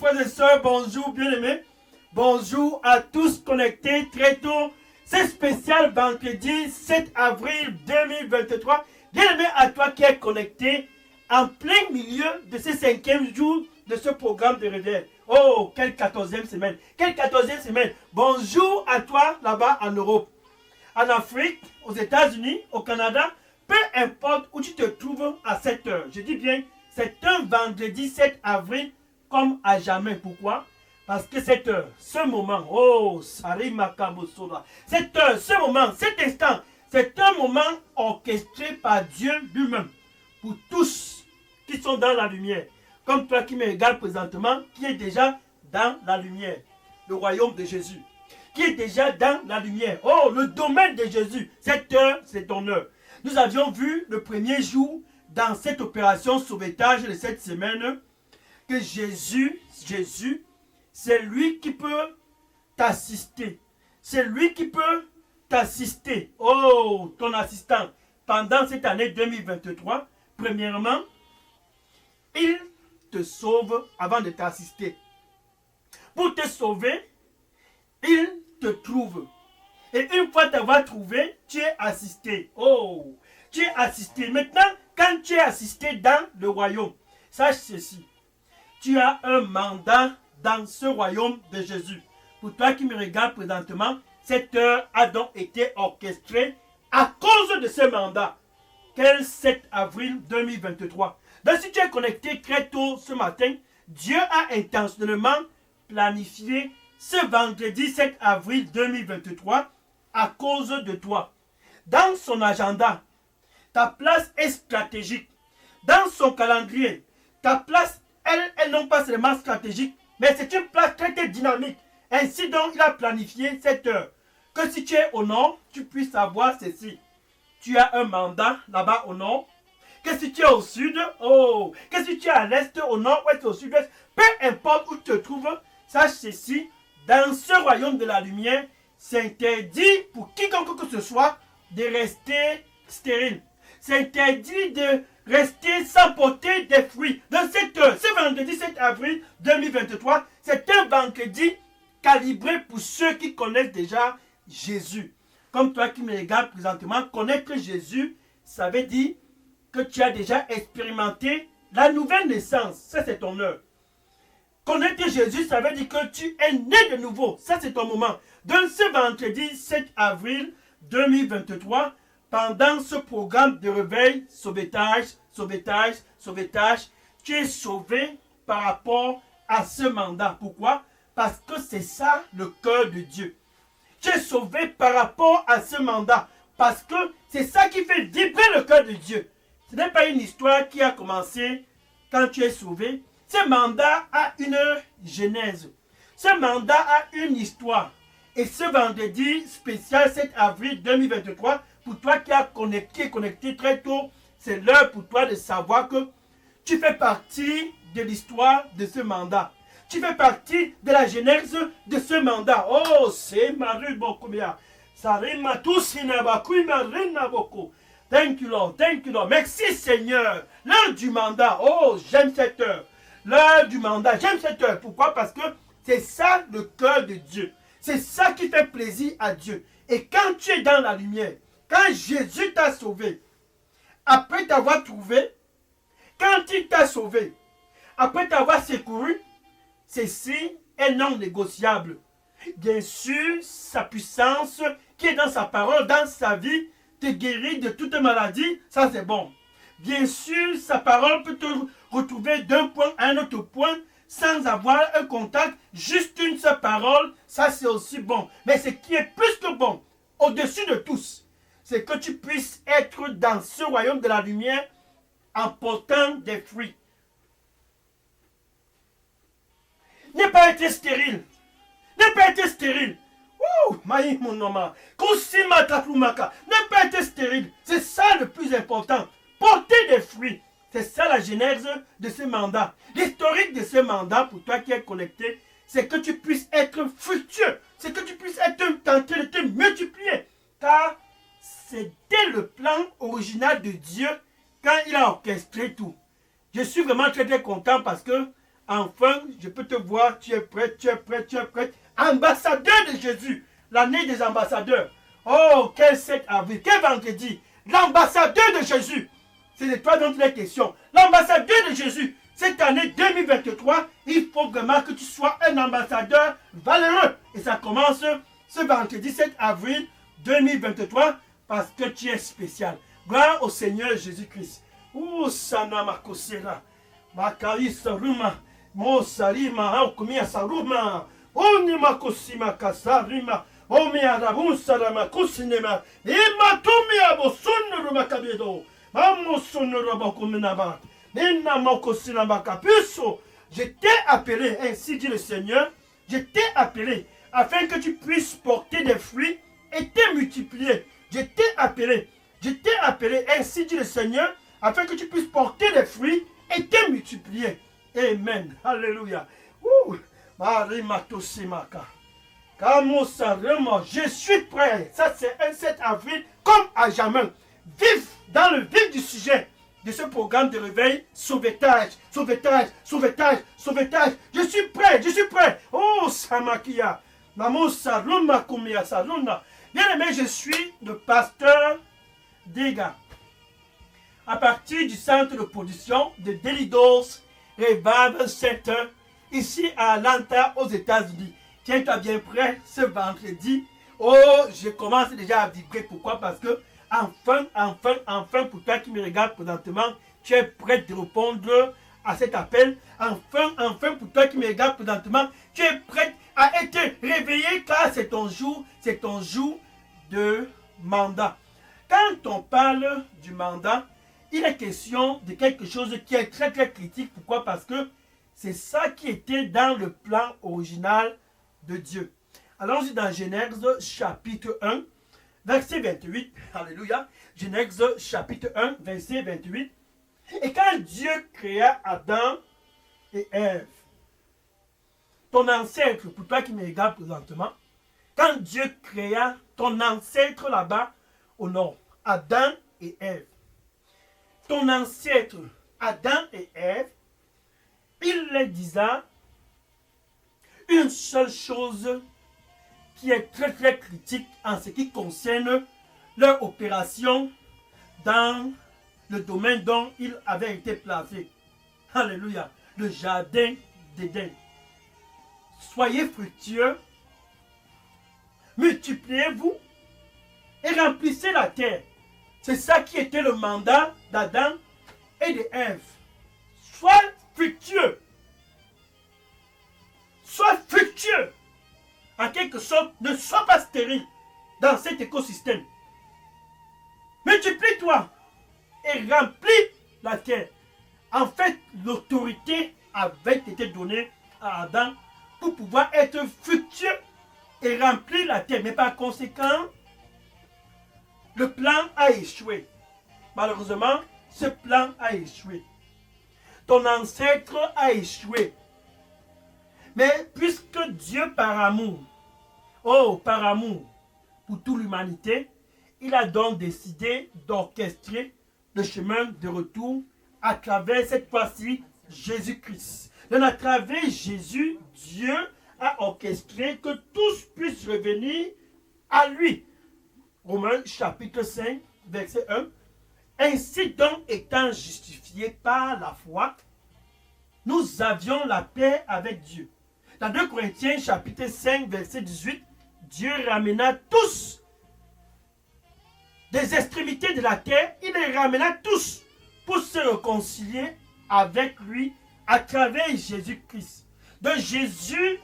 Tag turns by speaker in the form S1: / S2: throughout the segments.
S1: frères et sœurs, bonjour bien-aimés. Bonjour à tous connectés très tôt. C'est spécial vendredi 7 avril 2023. Bien-aimé à toi qui es connecté en plein milieu de ce 5e jour de ce programme de réveil. Oh, quelle 14e semaine. Quelle 14e semaine. Bonjour à toi là-bas en Europe, en Afrique, aux États-Unis, au Canada. Peu importe où tu te trouves à cette heure. Je dis bien, c'est un vendredi 7 avril comme à jamais. Pourquoi? Parce que cette heure, ce moment, oh, Sarima Kabosola, cette heure, ce moment, cet instant, c'est un moment orchestré par Dieu lui-même pour tous qui sont dans la lumière. Comme toi qui me regardes présentement, qui est déjà dans la lumière, le royaume de Jésus, qui est déjà dans la lumière. Oh, le domaine de Jésus, cette heure, c'est ton heure. Nous avions vu le premier jour dans cette opération sauvetage de cette semaine que Jésus, c'est lui qui peut t'assister. C'est lui qui peut t'assister. Oh, ton assistant. Pendant cette année 2023, premièrement, il te sauve avant de t'assister. Pour te sauver, il te trouve. Et une fois t'avoir trouvé, tu es assisté. Oh, tu es assisté. Maintenant, quand tu es assisté dans le royaume, sache ceci. Tu as un mandat dans ce royaume de Jésus. Pour toi qui me regardes présentement, cette heure a donc été orchestrée à cause de ce mandat. Quel 7 avril 2023. Donc si tu es connecté très tôt ce matin, Dieu a intentionnellement planifié ce vendredi 7 avril 2023 à cause de toi. Dans son agenda, ta place est stratégique. Dans son calendrier, ta place, elle est non pas seulement stratégique, mais c'est une place très, très dynamique. Ainsi donc, il a planifié cette heure. Que si tu es au nord, tu puisses savoir ceci. Tu as un mandat là-bas au nord. Que si tu es au sud, oh, que si tu es à l'est, au nord, ouest, au sud-ouest, peu importe où tu te trouves, sache ceci, dans ce royaume de la lumière, c'est interdit pour quiconque que ce soit de rester stérile. C'est interdit de rester sans porter des fruits. Dans cette heure, ce vendredi 7 avril 2023, c'est un vendredi calibré pour ceux qui connaissent déjà Jésus. Comme toi qui me regardes présentement, connaître Jésus, ça veut dire que tu as déjà expérimenté la nouvelle naissance. Ça, c'est ton heure. Connaître Jésus, ça veut dire que tu es né de nouveau. Ça, c'est ton moment. Donc, ce vendredi 7 avril 2023, pendant ce programme de réveil, sauvetage, tu es sauvé par rapport à ce mandat. Pourquoi? Parce que c'est ça le cœur de Dieu. Tu es sauvé par rapport à ce mandat. Parce que c'est ça qui fait vibrer le cœur de Dieu. Ce n'est pas une histoire qui a commencé quand tu es sauvé. Ce mandat a une genèse. Ce mandat a une histoire. Et ce vendredi spécial 7 avril 2023, pour toi qui as connecté très tôt, c'est l'heure pour toi de savoir que tu fais partie de l'histoire de ce mandat. Tu fais partie de la genèse de ce mandat. Oh, c'est Marie Bokumia. Thank you, Lord. Thank you, Lord. Merci, Seigneur. L'heure du mandat. Oh, j'aime cette heure. L'heure du mandat. J'aime cette heure. Pourquoi? Parce que c'est ça le cœur de Dieu. C'est ça qui fait plaisir à Dieu. Et quand tu es dans la lumière, quand Jésus t'a sauvé, après t'avoir trouvé, quand il t'a sauvé, après t'avoir secouru, ceci est non négociable. Bien sûr, sa puissance qui est dans sa parole, dans sa vie, te guérit de toute maladie, ça c'est bon. Bien sûr, sa parole peut te retrouver d'un point à un autre point sans avoir un contact, juste une seule parole, ça c'est aussi bon. Mais ce qui est plus que bon, au-dessus de tous, c'est que tu puisses être dans ce royaume de la lumière en portant des fruits. Ne pas être stérile. Ne pas être stérile. Ne pas être stérile. C'est ça le plus important. Porter des fruits. C'est ça la genèse de ce mandat. L'historique de ce mandat, pour toi qui es connecté, c'est que tu puisses être fructueux. C'est que tu puisses être tenté de te multiplier. Car c'était le plan original de Dieu quand il a orchestré tout. Je suis vraiment très très content parce que Enfin, je peux te voir, tu es prêt, tu es prêt, tu es prêt. Ambassadeur de Jésus, l'année des ambassadeurs. Oh, quel 7 avril, quel vendredi. L'ambassadeur de Jésus. C'est de toi dont il est question. L'ambassadeur de Jésus. Cette année 2023, il faut vraiment que tu sois un ambassadeur valeureux. Et ça commence ce vendredi 7 avril 2023 parce que tu es spécial. Gloire au Seigneur Jésus-Christ. Ouh, sana makosera. Makari saruma. Mo sarima. Okumia saruma. Oni makosima kasarima. Omi arabun sarama kusinema. Ima tumi abosunu makabedo. Mamo sonoro bakuminabat. Je t'ai appelé, ainsi dit le Seigneur, je t'ai appelé afin que tu puisses porter des fruits et te multiplier. Je t'ai appelé, ainsi dit le Seigneur, afin que tu puisses porter des fruits et te multiplier. Amen. Alléluia. Je suis prêt. Ça, c'est un 7 avril comme à jamais. Vif dans le vif du sujet de ce programme de réveil, sauvetage, sauvetage, sauvetage, sauvetage. Je suis prêt, je suis prêt. Oh, Samakia. Maman Saruna Kumia Saruna. Bien aimé, je suis le pasteur Dega. À partir du centre de production de Delidos Revival Center, ici à Atlanta, aux États-Unis. Tiens-toi bien prêt ce vendredi. Oh, je commence déjà à vibrer. Pourquoi? Parce que enfin, pour toi qui me regarde présentement, tu es prêt de répondre à cet appel. Enfin, pour toi qui me regarde présentement, tu es prêt à être réveillé car c'est ton jour de mandat. Quand on parle du mandat, il est question de quelque chose qui est très très critique. Pourquoi? Parce que c'est ça qui était dans le plan original de Dieu. Allons-y dans Genèse chapitre 1. Verset 28, alléluia, Genèse chapitre 1, verset 28. Et quand Dieu créa Adam et Ève, ton ancêtre, pour toi qui me regarde présentement, quand Dieu créa ton ancêtre là-bas au nord, Adam et Ève, ton ancêtre, Adam et Ève, il leur disa une seule chose qui est très très critique en ce qui concerne leur opération dans le domaine dont ils avaient été placés. Alléluia. Le jardin d'Éden. Soyez fructueux, multipliez-vous et remplissez la terre. C'est ça qui était le mandat d'Adam et d'Ève. Sois fructueux. Sois fructueux. En quelque sorte, ne sois pas stérile dans cet écosystème. Multiplie-toi et remplis la terre. En fait, l'autorité avait été donnée à Adam pour pouvoir être fructueux et remplir la terre. Mais par conséquent, le plan a échoué. Malheureusement, ce plan a échoué. Ton ancêtre a échoué. Mais puisque Dieu par amour, pour toute l'humanité, il a donc décidé d'orchestrer le chemin de retour à travers cette fois-ci Jésus-Christ. Donc à travers Jésus, Dieu a orchestré que tous puissent revenir à lui. Romains chapitre 5, verset 1. Ainsi donc étant justifiés par la foi, nous avions la paix avec Dieu. Dans 2 Corinthiens chapitre 5, verset 18, Dieu ramena tous des extrémités de la terre, il les ramena tous pour se réconcilier avec lui à travers Jésus-Christ. Donc Jésus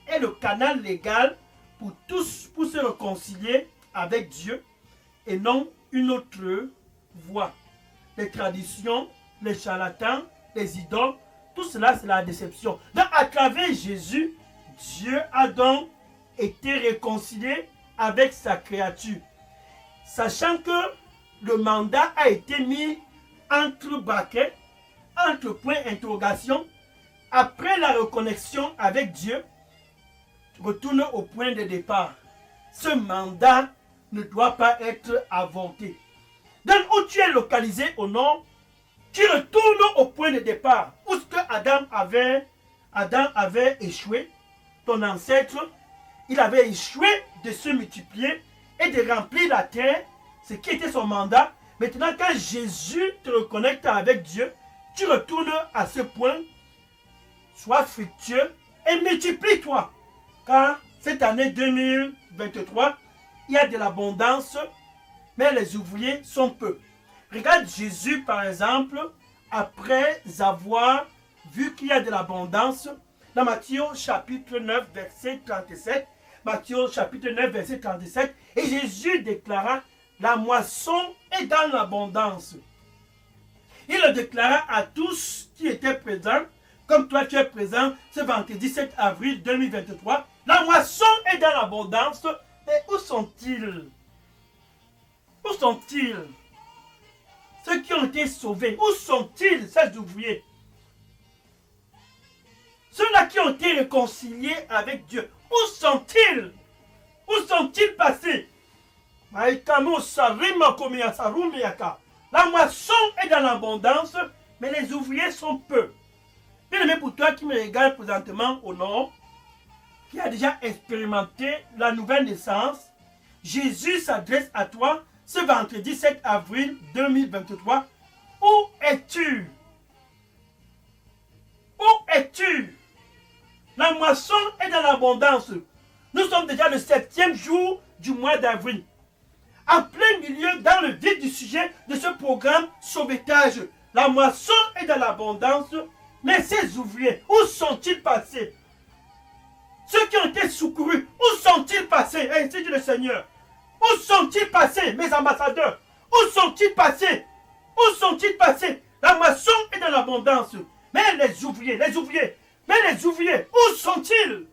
S1: est le canal légal pour tous, pour se réconcilier avec Dieu et non une autre voie. Les traditions, les charlatans, les idoles, tout cela c'est la déception. Donc à travers Jésus, Dieu a donc été réconcilié avec sa créature. Sachant que le mandat a été mis entre braquets, entre points d'interrogation, après la reconnexion avec Dieu, retourne au point de départ. Ce mandat ne doit pas être avorté. Donc où tu es localisé au nord, tu retournes au point de départ, où ce que Adam avait Adam avait échoué, ton ancêtre, il avait échoué de se multiplier et de remplir la terre, ce qui était son mandat. Maintenant, quand Jésus te reconnecte avec Dieu, tu retournes à ce point, sois fructueux et multiplie-toi. Car cette année 2023, il y a de l'abondance, mais les ouvriers sont peu. Regarde Jésus, par exemple, après avoir vu qu'il y a de l'abondance, dans Matthieu chapitre 9, verset 37, Matthieu chapitre 9, verset 37, et Jésus déclara, la moisson est dans l'abondance. Il le déclara à tous qui étaient présents, comme toi tu es présent ce vendredi 7 avril 2023. La moisson est dans l'abondance, mais où sont-ils? Où sont-ils? Ceux qui ont été sauvés, où sont-ils, ces ouvriers? Ceux-là qui ont été réconciliés avec Dieu, où sont-ils? Où sont-ils passés? La moisson est dans l'abondance, mais les ouvriers sont peu. Bien aimé, pour toi qui me regarde présentement au nord, qui a déjà expérimenté la nouvelle naissance, Jésus s'adresse à toi ce vendredi 7 avril 2023. Où es-tu? Où es-tu? La moisson est dans l'abondance. Nous sommes déjà le 7e jour du mois d'avril. En plein milieu, dans le vif du sujet de ce programme sauvetage, la moisson est dans l'abondance, mais ces ouvriers, où sont-ils passés? Ceux qui ont été secourus, où sont-ils passés? Ainsi dit le Seigneur. Où sont-ils passés, mes ambassadeurs? Où sont-ils passés? Où sont-ils passés? La moisson est dans l'abondance, mais les ouvriers, où sont-ils?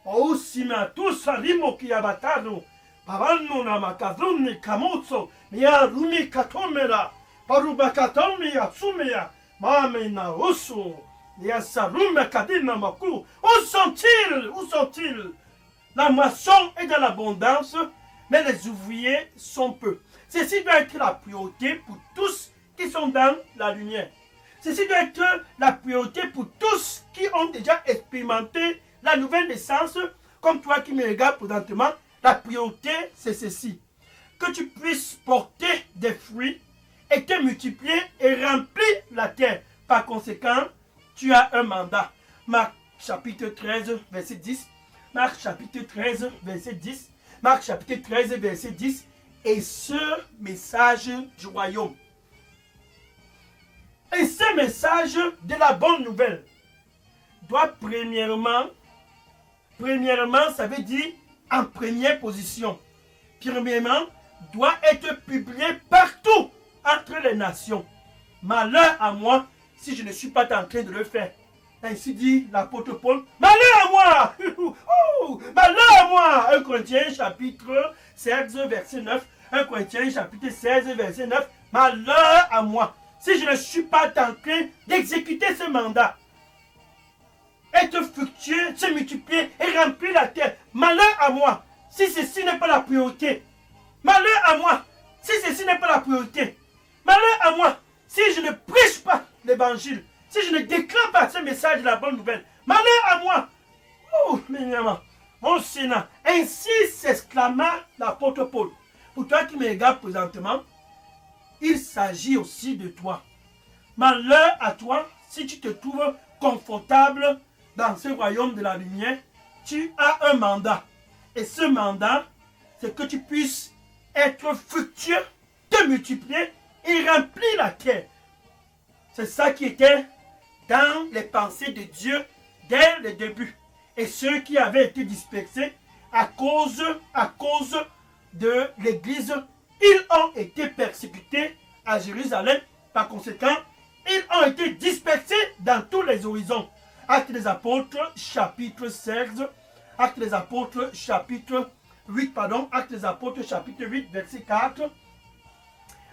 S1: Osima tusa rimo kiyabatano pavano na makazuni kamotso miya rumi katomera parubakatomi yasumia mame na osu yasarume kadina maku. Où sont-ils? Où sont-ils? La moisson est dans l'abondance, mais les ouvriers sont peu. Ceci doit être la priorité pour tous qui sont dans la lumière. Ceci doit être la priorité pour tous qui ont déjà expérimenté la nouvelle naissance, comme toi qui me regardes présentement. La priorité, c'est ceci. Que tu puisses porter des fruits et te multiplier et remplir la terre. Par conséquent, tu as un mandat. Marc chapitre 13, verset 10. Marc chapitre 13, verset 10. Marc chapitre 13, verset 10. Et ce message du royaume. Et ce message de la bonne nouvelle doit premièrement, ça veut dire en première position. Premièrement, doit être publié partout entre les nations. Malheur à moi si je ne suis pas en train de le faire. Ainsi dit l'apôtre Paul. Malheur à moi! Malheur à moi! 1 Corinthiens chapitre 16 verset 9. 1 Corinthiens chapitre 16 verset 9. Malheur à moi si je ne suis pas en train d'exécuter ce mandat. Être fructueux, se multiplier et remplir la terre. Malheur à moi si ceci n'est pas la priorité. Malheur à moi si ceci n'est pas la priorité. Malheur à moi si je ne prêche pas l'évangile. Si je ne déclare pas ce message de la bonne nouvelle. Malheur à moi. Mon Seigneur. Ainsi s'exclama l'apôtre Paul. Pour toi qui me regardes présentement, il s'agit aussi de toi. Malheur à toi si tu te trouves confortable dans ce royaume de la lumière. Tu as un mandat. Et ce mandat, c'est que tu puisses être fructueux, te multiplier et remplir la terre. C'est ça qui était dans les pensées de Dieu dès le début. Et ceux qui avaient été dispersés à cause de l'église, ils ont été persécutés à Jérusalem. Par conséquent, ils ont été dispersés dans tous les horizons. Actes des apôtres, chapitre 16. Actes des apôtres, chapitre 8, Actes des apôtres, chapitre 8, verset 4.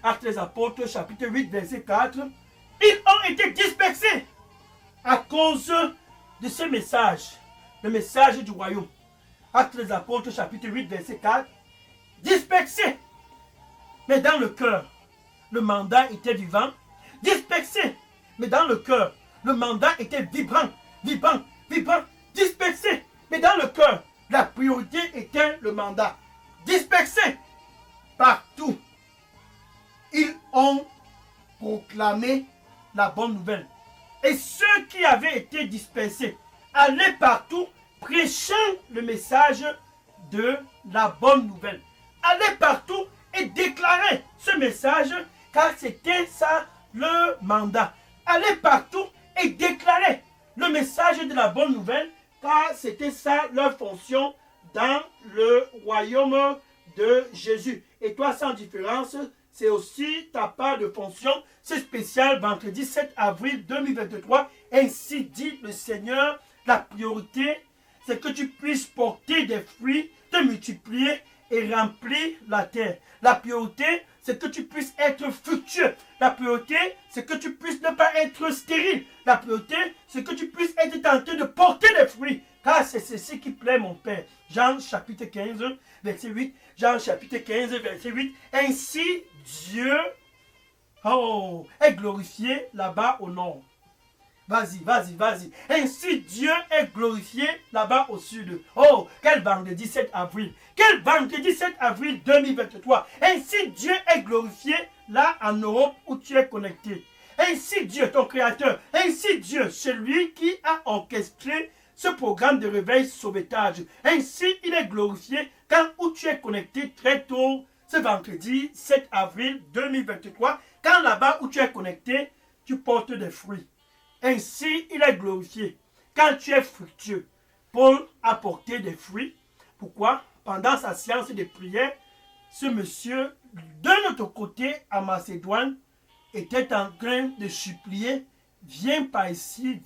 S1: Actes des apôtres, chapitre 8, verset 4. Ils ont été dispersés à cause de ce message, le message du royaume. Actes des apôtres, chapitre 8, verset 4. Dispersés. Mais dans le cœur, le mandat était vivant. Dispersés. Mais dans le cœur, le mandat était vibrant, vibrant, vibrant, dispersé. Mais dans le cœur, la priorité était le mandat. Dispersé partout. Ils ont proclamé la bonne nouvelle. Et ceux qui avaient été dispersés allaient partout prêchant le message de la bonne nouvelle. Allaient partout et déclaraient ce message car c'était ça le mandat. Allaient partout et déclaraient le message de la bonne nouvelle car c'était ça leur fonction dans le royaume de Jésus. Et toi, sans différence, c'est aussi ta part de fonction. C'est spécial, vendredi 7 avril 2023. Ainsi dit le Seigneur, la priorité, c'est que tu puisses porter des fruits, te multiplier et remplir la terre. La priorité, c'est que tu puisses être fructueux. La priorité, c'est que tu puisses ne pas être stérile. La priorité, c'est que tu puisses être tenté de porter des fruits. Car c'est ceci qui plaît mon Père. Jean chapitre 15, verset 8. Jean chapitre 15, verset 8. Ainsi, Dieu est glorifié là-bas au nord. Vas-y, vas-y, vas-y. Ainsi, Dieu est glorifié là-bas au sud. Oh, quel vendredi 7 avril. Quel vendredi 7 avril 2023. Ainsi, Dieu est glorifié là en Europe où tu es connecté. Ainsi, Dieu, ton créateur. Ainsi, Dieu, celui qui a orchestré ce programme de réveil sauvetage. Ainsi, il est glorifié quand où tu es connecté très tôt, ce vendredi 7 avril 2023. Quand là-bas où tu es connecté, tu portes des fruits. Ainsi, il est glorifié quand tu es fructueux. Paul a porté des fruits. Pourquoi? Pendant sa séance de prière, ce monsieur, de notre côté, à Macédoine, était en train de supplier, viens par ici,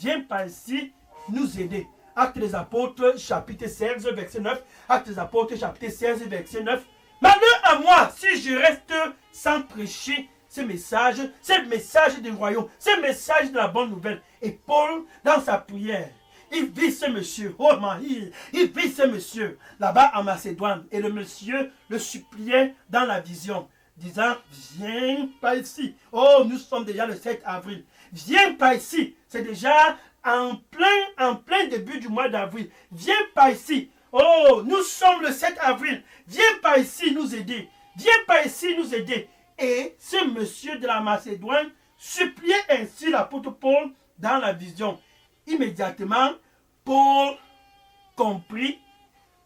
S1: nous aider. Actes des apôtres, chapitre 16, verset 9. Actes des apôtres, chapitre 16, verset 9. Malheur à moi si je reste sans prêcher ce message du royaume, ce message de la bonne nouvelle. Et Paul, dans sa prière, il vit ce monsieur, oh Marie, il vit ce monsieur là-bas en Macédoine. Et le monsieur le suppliait dans la vision, disant, viens par ici. Oh, nous sommes déjà le 7 avril. Viens par ici. C'est déjà en plein début du mois d'avril. Viens par ici. Oh, nous sommes le 7 avril. Viens par ici nous aider. Viens par ici nous aider. Et ce monsieur de la Macédoine suppliait ainsi l'apôtre Paul dans la vision. Immédiatement, Paul comprit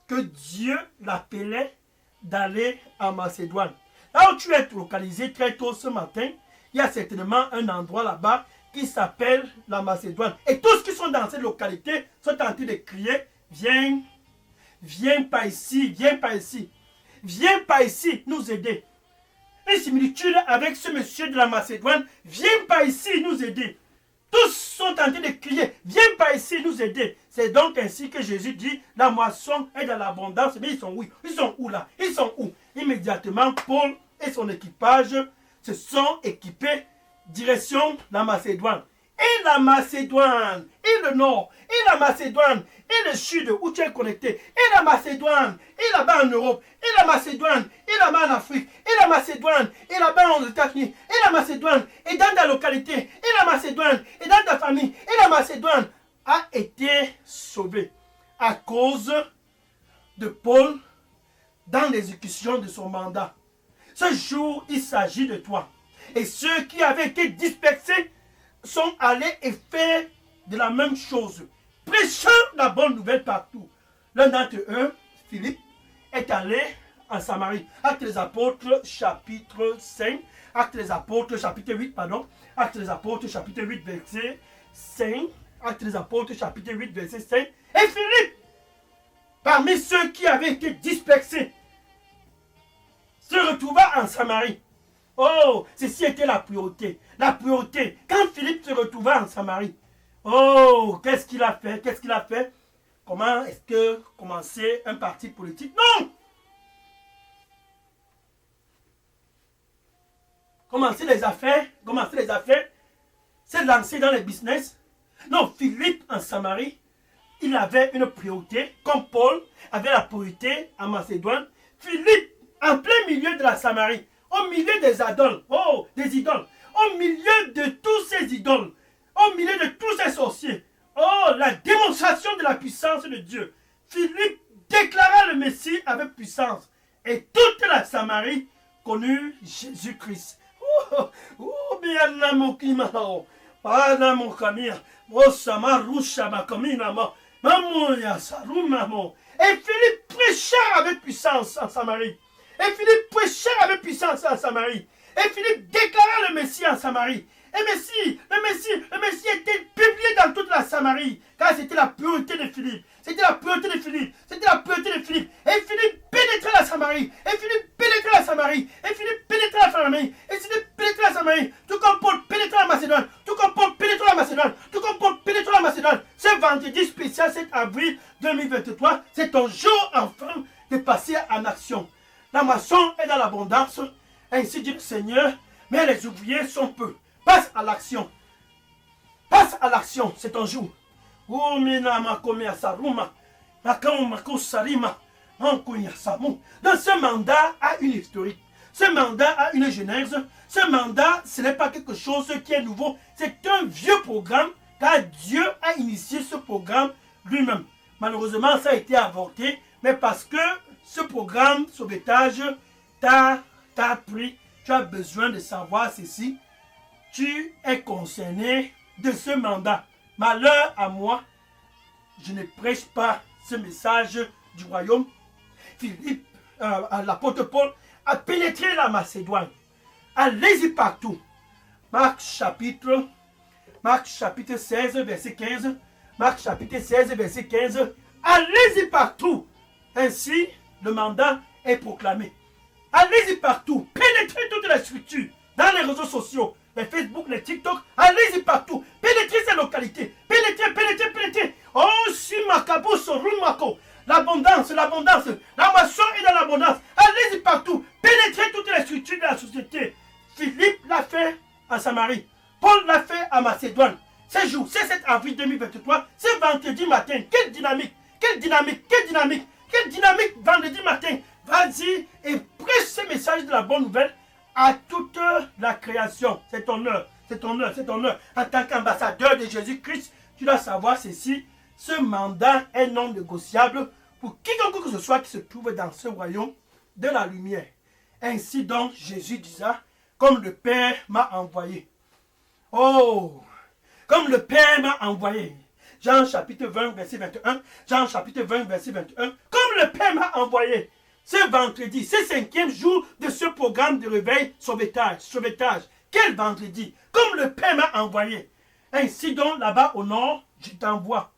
S1: que Dieu l'appelait d'aller en Macédoine. Là où tu es localisé très tôt ce matin, il y a certainement un endroit là-bas qui s'appelle la Macédoine. Et tous qui sont dans cette localité sont en train de crier, viens, viens par ici, viens par ici. Viens par ici nous aider. Une similitude avec ce monsieur de la Macédoine, viens par ici nous aider. Tous sont en train de crier, viens par ici nous aider. C'est donc ainsi que Jésus dit, la moisson est dans l'abondance. Mais ils sont où? Ils sont où là? Ils sont où? Immédiatement, Paul et son équipage se sont équipés direction la Macédoine. Et la Macédoine, et le nord, et la Macédoine, et le sud où tu es connecté, et la Macédoine, et là-bas en Europe, et la Macédoine, et là-bas en Afrique, et la Macédoine, et là-bas aux États-Unis, et la Macédoine, et dans ta localité, et la Macédoine, et dans ta famille, et la Macédoine a été sauvée à cause de Paul dans l'exécution de son mandat. Ce jour, il s'agit de toi. Et ceux qui avaient été dispersés sont allés et fait de la même chose, prêchant la bonne nouvelle partout. L'un d'entre eux, Philippe, est allé en Samarie. Actes des apôtres, chapitre 5. Actes des apôtres, chapitre 8, pardon. Actes des apôtres, chapitre 8, verset 5. Actes des apôtres, chapitre 8, verset 5. Et Philippe, parmi ceux qui avaient été dispersés, se retrouva en Samarie. Oh, ceci était la priorité. La priorité. Quand Philippe se retrouva en Samarie, oh, qu'est-ce qu'il a fait? Qu'est-ce qu'il a fait? Comment est-ce que commencer un parti politique? Non! Commencer les affaires, se lancer dans les business. Non, Philippe en Samarie, il avait une priorité, comme Paul avait la priorité en Macédoine. Philippe, en plein milieu de la Samarie, au milieu des idoles, au milieu de tous ces idoles, au milieu de tous ces sorciers. Oh, la démonstration de la puissance de Dieu. Philippe déclara le Messie avec puissance. Et toute la Samarie connut Jésus-Christ. Bien mon kimao. Pana mon kamia. Osama rusha makamina ma. Mamoya sarumamo. Et Philippe prêcha avec puissance en Samarie. Et Philippe prêcha avec puissance en Samarie. Et Philippe déclara le Messie en Samarie. Et le Messie était publié dans toute la Samarie. Car c'était la pureté de Philippe. C'était la pureté de Philippe. C'était la pureté de Philippe. Et Philippe pénétra la Samarie. Et Philippe pénétra la Samarie. Et Philippe pénétra la Samarie. Et Philippe pénétra la Samarie. Tout comme Paul pénétra la Macédoine. Tout comme Paul pénétra la Macédoine. Tout comme Paul pénétra la Macédoine. Ce vendredi spécial 7 avril 2023, c'est ton jour enfin de passer en action. La moisson est dans l'abondance. Ainsi dit le Seigneur. Mais les ouvriers sont peu. Passe à l'action. Passe à l'action. C'est ton jour. Dans ce mandat a une historique. Ce mandat a une genèse. Ce mandat, ce n'est pas quelque chose qui est nouveau. C'est un vieux programme car Dieu a initié ce programme lui-même. Malheureusement, ça a été avorté. Mais parce que ce programme sauvetage t'a pris, tu as besoin de savoir ceci. Tu es concerné de ce mandat. Malheur à moi, je ne prêche pas ce message du royaume. Philippe, l'apôtre Paul, a pénétré la Macédoine. Allez-y partout. Marc chapitre 16, verset 15. Marc chapitre 16, verset 15. Allez-y partout. Ainsi, le mandat est proclamé. Allez-y partout. Pénétrez toutes les structures. Dans les réseaux sociaux. Les Facebook, les TikTok, allez-y partout. Pénétrez ces localités. Pénétrez. Oh, si makabo sorumako. L'abondance. La moisson est dans l'abondance. Allez-y partout. Pénétrez toutes les structures de la société. Philippe l'a fait en Samarie. Paul l'a fait en Macédoine. Ce jour, c'est 7 avril 2023, c'est vendredi matin. Quelle dynamique vendredi matin. Vas-y et prêche ce message de la bonne nouvelle à toute la création. C'est ton honneur. En tant qu'ambassadeur de Jésus-Christ, tu dois savoir ceci. Ce mandat est non négociable pour quiconque que ce soit qui se trouve dans ce royaume de la lumière. Ainsi donc, Jésus disait, comme le Père m'a envoyé. Oh, comme le Père m'a envoyé. Jean chapitre 20, verset 21. Jean chapitre 20, verset 21. Comme le Père m'a envoyé. Ce vendredi, c'est le 5e jour de ce programme de réveil sauvetage. Quel vendredi? Comme le Père m'a envoyé. Ainsi donc, là-bas au nord, je t'envoie.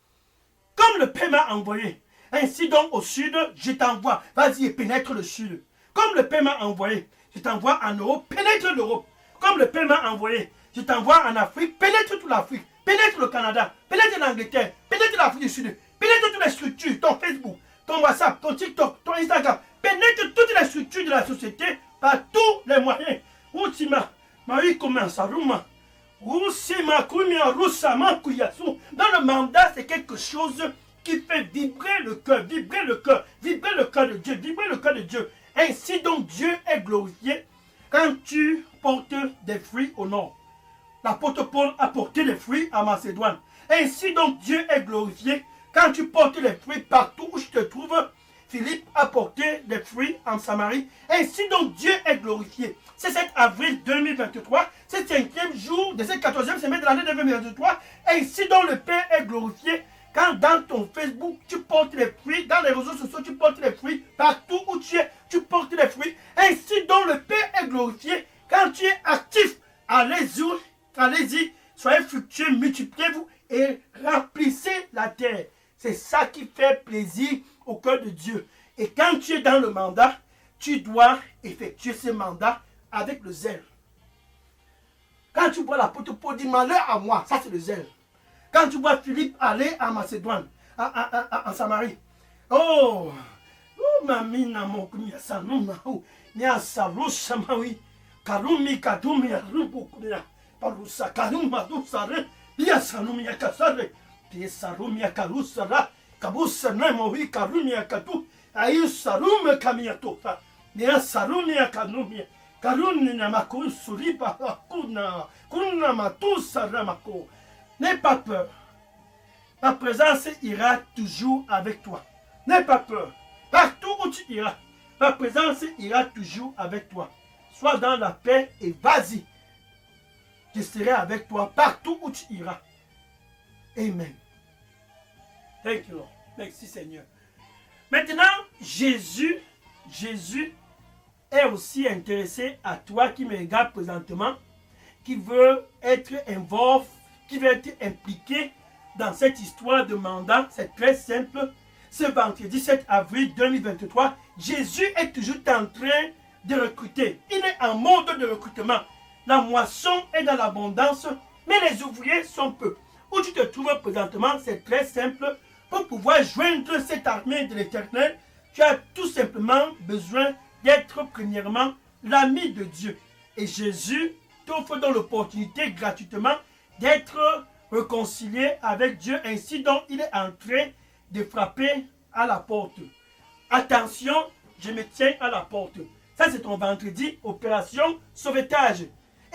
S1: Comme le Père m'a envoyé. Ainsi donc, au sud, je t'envoie. Vas-y et pénètre le sud. Comme le Père m'a envoyé. Je t'envoie en Europe, pénètre l'Europe. Comme le Père m'a envoyé. Je t'envoie en Afrique, pénètre toute l'Afrique. Pénètre le Canada, pénètre l'Angleterre, pénètre l'Afrique du Sud. Pénètre toutes les structures, ton Facebook, ton WhatsApp, ton TikTok, ton Instagram. Pénètre toutes les structures de la société par tous les moyens. Outima, Marie commence à Rouma. Dans le mandat, c'est quelque chose qui fait vibrer le cœur de Dieu. Ainsi donc, Dieu est glorifié quand tu portes des fruits au nord. L'apôtre Paul a porté les fruits à Macédoine. Ainsi donc, Dieu est glorifié quand tu portes les fruits partout où tu te trouves. Philippe a porté des fruits en Samarie. Ainsi donc, Dieu est glorifié. C'est 7 avril 2023. C'est le 5e jour de cette 14e semaine de l'année 2023. Ainsi donc, le Père est glorifié quand dans ton Facebook, tu portes les fruits. Dans les réseaux sociaux, tu portes les fruits. Partout où tu es, tu portes les fruits. Ainsi donc, le Père est glorifié quand tu es actif. Allez-y, soyez fructueux, multipliez-vous et remplissez la terre. C'est ça qui fait plaisir au cœur de Dieu. Et quand tu es dans le mandat, tu dois effectuer ce mandat avec le zèle. Quand tu vois l'apôtre Paul dire malheur à moi, ça c'est le zèle. Quand tu vois Philippe aller en Macédoine, en Samarie, oh, mamina mokunya sanuna, nya salu samawi, karumi kadumi rubukunya, parusa karuma dusare, ya sanumi yakasare, pie sarumi yakarusara, kabusa nemowi karumi yakatu, ayu sarume kamiyatofa, nya sarumi yakanumi. Karuni na maku suriba kuna matusa ramako. N'aie pas peur. Ma présence ira toujours avec toi. N'aie pas peur. Partout où tu iras, ma présence ira toujours avec toi. Sois dans la paix et vas-y. Je serai avec toi partout où tu iras. Amen. Thank you, Lord. Merci, Seigneur. Maintenant, Jésus est aussi intéressé à toi qui me regarde présentement, qui veut être involve, qui veut être impliqué dans cette histoire de mandat. C'est très simple. Ce vendredi 7 avril 2023, Jésus est toujours en train de recruter. Il est en mode de recrutement. La moisson est dans l'abondance, mais les ouvriers sont peu. Où tu te trouves présentement, c'est très simple. Pour pouvoir joindre cette armée de l'Éternel, tu as tout simplement besoin d'être premièrement l'ami de Dieu. Et Jésus t'offre donc l'opportunité gratuitement d'être réconcilié avec Dieu. Ainsi donc, il est en train de frapper à la porte. Attention, je me tiens à la porte. Ça, c'est ton vendredi, opération sauvetage.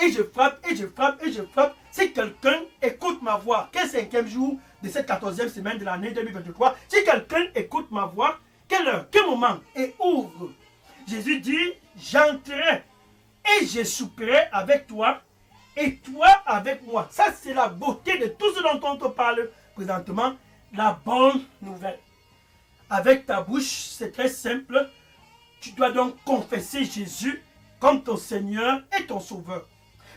S1: Et je frappe, et je frappe, et je frappe. Si quelqu'un écoute ma voix, quel 5e jour de cette 14e semaine de l'année 2023, si quelqu'un écoute ma voix, quelle heure, quel moment, et ouvre. Jésus dit, j'entrerai et je souperai avec toi, et toi avec moi. Ça, c'est la beauté de tout ce dont on te parle présentement, la bonne nouvelle. Avec ta bouche, c'est très simple. Tu dois donc confesser Jésus comme ton Seigneur et ton Sauveur.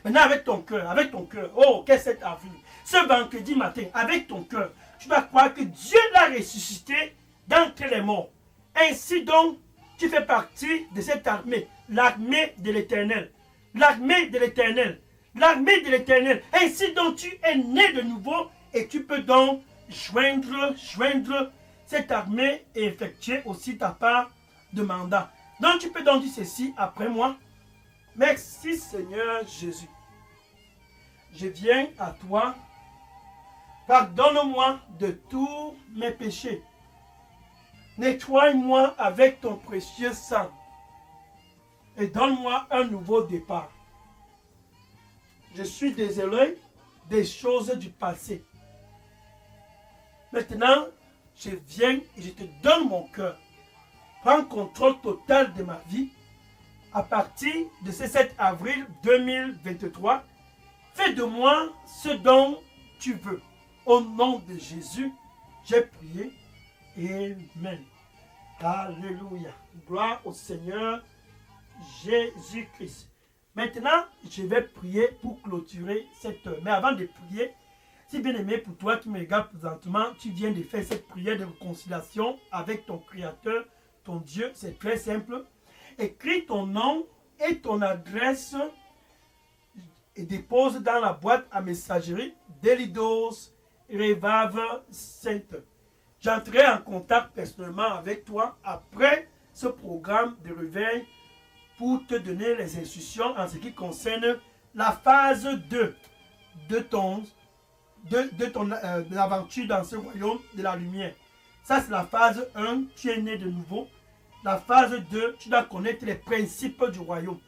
S1: Maintenant, avec ton cœur, oh, qu'est-ce que c'est ta vie? Ce vendredi matin, avec ton cœur, tu dois croire que Dieu l'a ressuscité d'entre les morts. Ainsi donc, tu fais partie de cette armée, l'armée de l'Éternel. L'armée de l'Éternel. L'armée de l'Éternel. Ainsi donc, tu es né de nouveau et tu peux donc joindre cette armée et effectuer aussi ta part de mandat. Donc, tu peux donc dire ceci après moi. Merci Seigneur Jésus. Je viens à toi. Pardonne-moi de tous mes péchés. Nettoie-moi avec ton précieux sang. Et donne-moi un nouveau départ. Je suis désolé des choses du passé. Maintenant, je viens et je te donne mon cœur. Prends contrôle total de ma vie. À partir de ce 7 avril 2023, fais de moi ce dont tu veux. Au nom de Jésus, j'ai prié. Amen. Alléluia. Gloire au Seigneur Jésus-Christ. Maintenant, je vais prier pour clôturer cette heure. Mais avant de prier, si bien aimé pour toi qui me regarde présentement, tu viens de faire cette prière de réconciliation avec ton Créateur, ton Dieu. C'est très simple. Écris ton nom et ton adresse et dépose dans la boîte à messagerie d'Elidos Revave Sainte. J'entrerai en contact personnellement avec toi après ce programme de réveil pour te donner les instructions en ce qui concerne la phase 2 de l'aventure dans ce royaume de la lumière. Ça, c'est la phase 1, tu es né de nouveau. La phase 2, tu dois connaître les principes du royaume.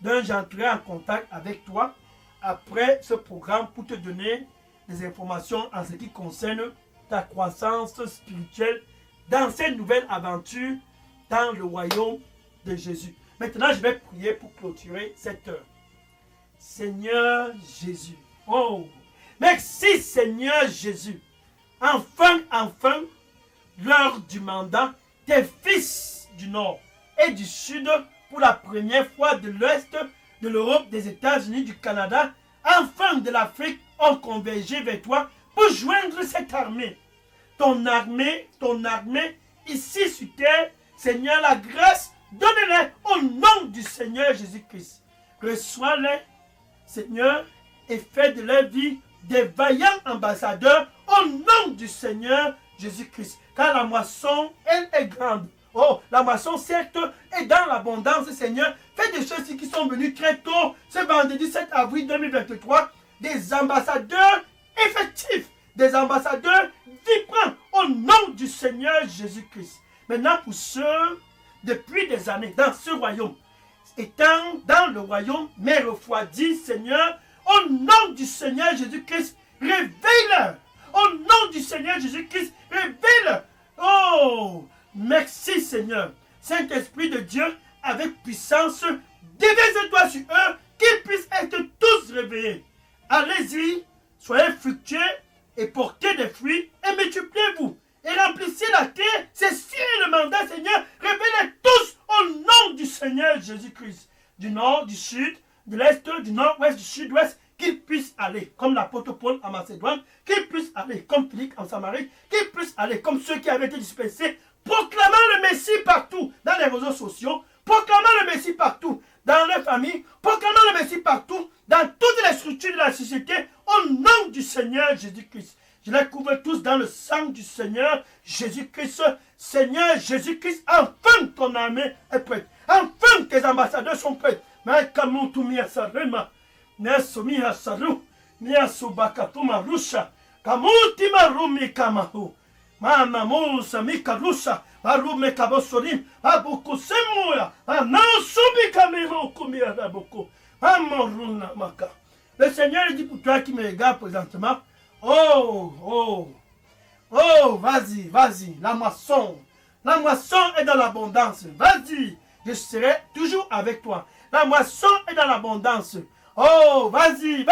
S1: Donc, j'entrerai en contact avec toi après ce programme pour te donner des informations en ce qui concerne ta croissance spirituelle dans cette nouvelle aventure dans le royaume de Jésus. Maintenant, je vais prier pour clôturer cette heure. Seigneur Jésus. Oh, merci Seigneur Jésus. Enfin, l'heure du mandat, tes fils du Nord et du Sud, pour la première fois de l'Ouest, de l'Europe, des États-Unis, du Canada, enfin de l'Afrique, ont convergé vers toi pour joindre cette armée. Ton armée, ici sur terre, Seigneur, la grâce, donne-les au nom du Seigneur Jésus-Christ. Reçois-les, Seigneur, et fais de leur vie des vaillants ambassadeurs au nom du Seigneur Jésus-Christ. Car la moisson, elle est grande. Oh, la moisson, certes, est dans l'abondance, Seigneur. Fais des choses qui sont venues très tôt, ce vendredi 7 avril 2023, des ambassadeurs effectifs, des ambassadeurs vibrants au nom du Seigneur Jésus-Christ. Maintenant, pour ceux, depuis des années, dans ce royaume, étant dans le royaume, mais refroidis, Seigneur, au nom du Seigneur Jésus-Christ, réveille-leur. Au nom du Seigneur Jésus-Christ, réveille-leur. Oh, merci Seigneur. Saint-Esprit de Dieu, avec puissance, déverse-toi sur eux, qu'ils puissent être tous réveillés. Allez-y, soyez fructueux et portez des fruits et multipliez-vous. Et remplissez la terre, c'est si le mandat, Seigneur, révélez tous au nom du Seigneur Jésus-Christ. Du nord, du sud, de l'est, du nord-ouest, du sud-ouest, qu'ils puissent aller, comme l'apôtre Paul en Macédoine, qu'ils puissent aller, comme Philippe en Samarie, qu'ils puissent aller, comme ceux qui avaient été dispersés, proclamant le Messie partout, dans les réseaux sociaux, proclamant le Messie partout, dans les familles, proclamant le Messie partout, dans toutes les structures de la société, au nom du Seigneur Jésus-Christ. Je les couvre tous dans le sang du Seigneur Jésus-Christ. Seigneur Jésus-Christ, enfin ton armée est prête. Enfin tes ambassadeurs sont prêts. Mais comme tu m'y as sarrema, Nesomi Hasaru, Niasubakatuma Rusha, Kamutima Rumi Kamahu, Mama Musa Mikarusa, Arume Kabosorim, Abukusemuya, Anasubi Kamiro Kumiarabuku, Amoruna Maka. Le Seigneur dit pour toi qui me regarde présentement, oh, vas-y, la moisson est dans l'abondance, vas-y, je serai toujours avec toi, la moisson est dans l'abondance, oh, vas-y,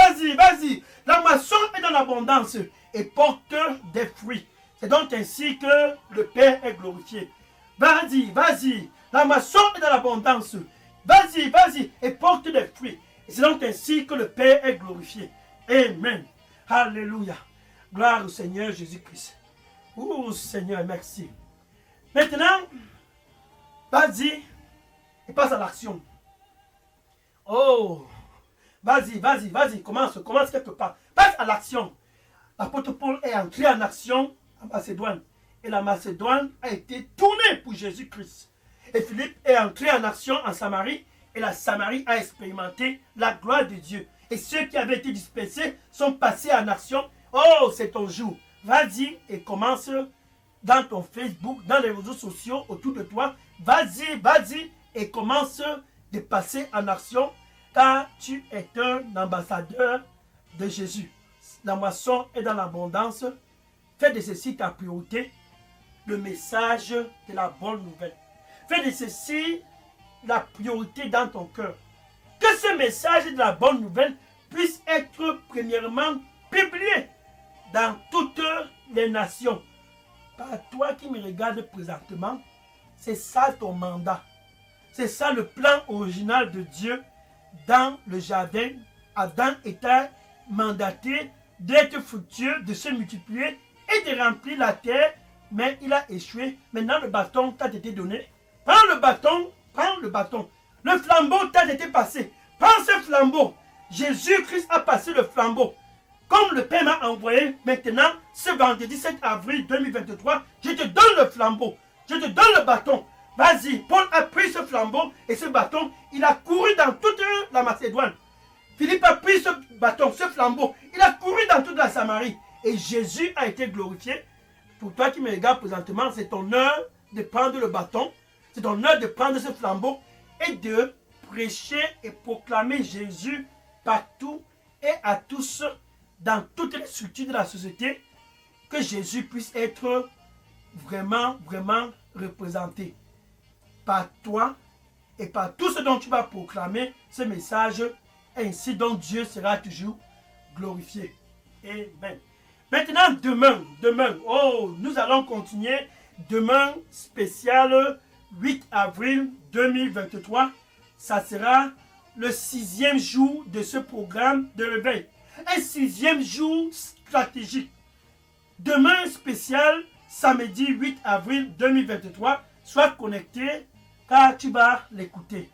S1: la moisson est dans l'abondance et porte des fruits, c'est donc ainsi que le Père est glorifié, vas-y, la moisson est dans l'abondance, vas-y, et porte des fruits, et c'est donc ainsi que le Père est glorifié, amen. Alléluia. Gloire au Seigneur Jésus-Christ. Oh Seigneur, merci. Maintenant, vas-y et passe à l'action. Oh, vas-y, commence quelque part. Passe à l'action. L'apôtre Paul est entré en action en Macédoine. Et la Macédoine a été tournée pour Jésus-Christ. Et Philippe est entré en action en Samarie. Et la Samarie a expérimenté la gloire de Dieu. Et ceux qui avaient été dispersés sont passés en action. Oh, c'est ton jour. Vas-y et commence dans ton Facebook, dans les réseaux sociaux autour de toi. Vas-y et commence de passer en action car tu es un ambassadeur de Jésus. La moisson est dans l'abondance. Fais de ceci ta priorité, le message de la bonne nouvelle. Fais de ceci la priorité dans ton cœur. Que ce message de la bonne nouvelle puisse être premièrement publié dans toutes les nations. Par toi qui me regardes présentement, c'est ça ton mandat. C'est ça le plan original de Dieu dans le jardin. Adam était mandaté d'être fructueux, de se multiplier et de remplir la terre, mais il a échoué. Maintenant le bâton t'a été donné. Prends le bâton. Le flambeau t'a été passé. Prends ce flambeau. Jésus-Christ a passé le flambeau. Comme le Père m'a envoyé, maintenant, ce vendredi 7 avril 2023, je te donne le flambeau. Je te donne le bâton. Vas-y, Paul a pris ce flambeau et ce bâton, il a couru dans toute la Macédoine. Philippe a pris ce bâton, ce flambeau, il a couru dans toute la Samarie. Et Jésus a été glorifié. Pour toi qui me regardes présentement, c'est ton heure de prendre le bâton. C'est ton heure de prendre ce flambeau et de prêcher et proclamer Jésus partout et à tous dans toutes les structures de la société, que Jésus puisse être vraiment représenté par toi et par tout ce dont tu vas proclamer ce message, ainsi dont Dieu sera toujours glorifié. Amen. Maintenant, demain, nous allons continuer. Demain, spécial 8 avril 2023, ça sera le 6e jour de ce programme de réveil. Un 6e jour stratégique. Demain spécial, samedi 8 avril 2023, sois connecté car tu vas l'écouter.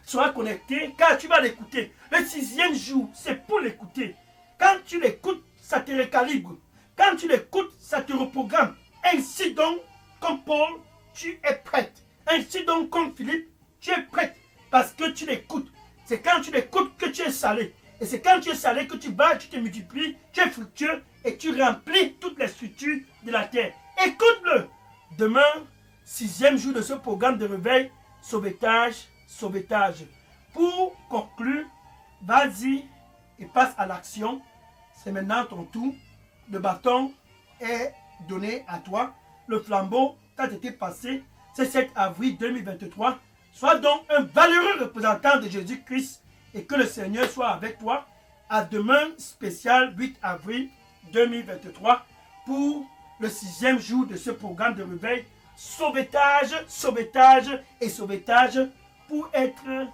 S1: Sois connecté car tu vas l'écouter. Le 6e jour, c'est pour l'écouter. Quand tu l'écoutes, ça te recalibre. Quand tu l'écoutes, ça te reprogramme. Ainsi donc, comme Paul, tu es prête. Ainsi donc, comme Philippe, tu es prête. Parce que tu l'écoutes. C'est quand tu l'écoutes que tu es salé. Et c'est quand tu es salé que tu vas, tu te multiplies, tu es fructueux et tu remplis toutes les structures de la terre. Écoute-le. Demain, 6e jour de ce programme de réveil, sauvetage. Pour conclure, vas-y et passe à l'action. C'est maintenant ton tour. Le bâton est donné à toi. Le flambeau t'a été passé. C'est 7 avril 2023. Sois donc un valeureux représentant de Jésus-Christ et que le Seigneur soit avec toi. À demain spécial 8 avril 2023 pour le 6e jour de ce programme de réveil. Sauvetage, sauvetage et sauvetage pour être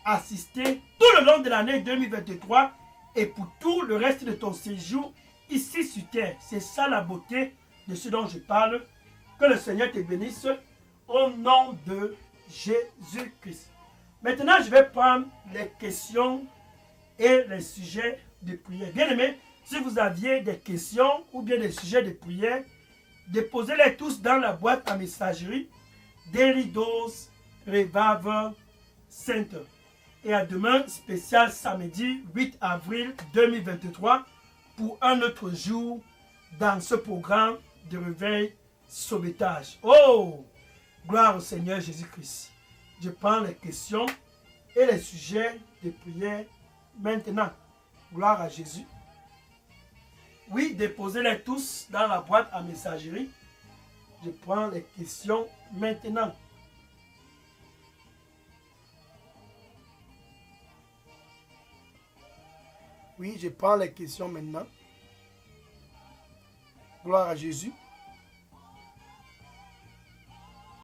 S1: assisté tout le long de l'année 2023 et pour tout le reste de ton séjour ici sur terre. C'est ça la beauté de ce dont je parle. Que le Seigneur te bénisse au nom de Jésus-Christ. Maintenant, je vais prendre les questions et les sujets de prière. Bien aimés, si vous aviez des questions ou bien des sujets de prière, déposez-les tous dans la boîte à messagerie Daily Dose Revival Center. Et à demain, spécial samedi 8 avril 2023 pour un autre jour dans ce programme de réveil sauvetage. Oh! Gloire au Seigneur Jésus-Christ. Je prends les questions et les sujets de prière maintenant. Gloire à Jésus. Oui, déposez-les tous dans la boîte à messagerie. Je prends les questions maintenant. Oui, je prends les questions maintenant. Gloire à Jésus.